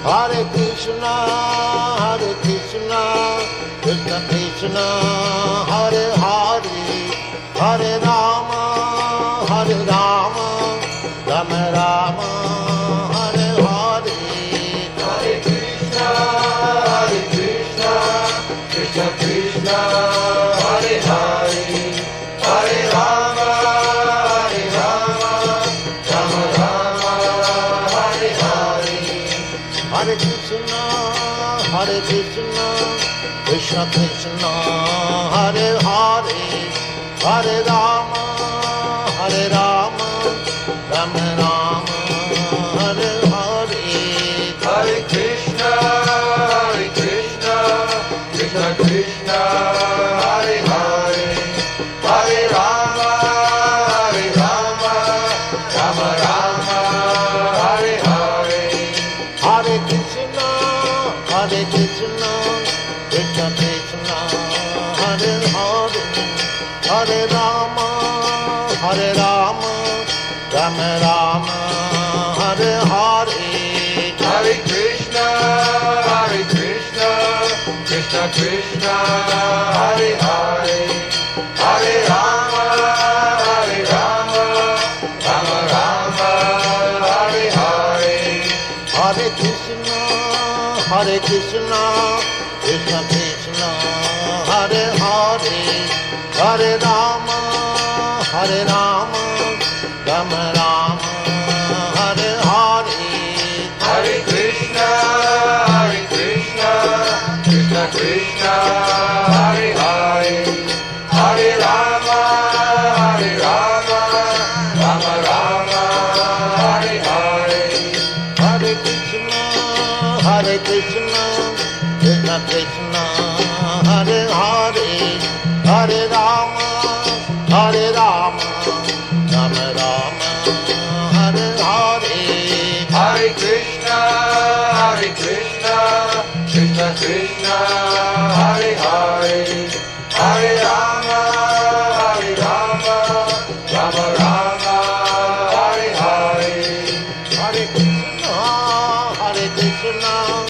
Hare Krishna, Krishna Krishna, Hare Hare, Hare Rama, Rama Rama, Hare Hare. Hare Krishna, Krishna Krishna, Hare Hare, Hare Rama, Rama Rama, Hare Hare. Hare Krishna, Krishna Krishna, Hare Hare, Hare Rama, Rama Rama, Hare Hare. Hare Krishna, Krishna Krishna, Hare Hare, Hare Rama, Rama Rama, Hare Hare. Hare Krishna, Krishna Krishna, Hare Hare, Hare Rama, Rama Rama, Hare Hare. Hare Krishna, Krishna Krishna, Hare Hare, Hare Rama, Rama Rama, Hare Hare. Hare Krishna, Krishna Krishna, Hare Hare, Hare Rama, Rama Rama, Hare Hare. Hare Krishna, Krishna Krishna, Hare Hare, Hare Rama, Rama Rama, Hare Hare. Hare Krishna, Krishna Krishna, Hare Hare, Hare Rama, Rama Rama, Hare Hare. Hare Krishna, Krishna Krishna, Hare Hare, Hare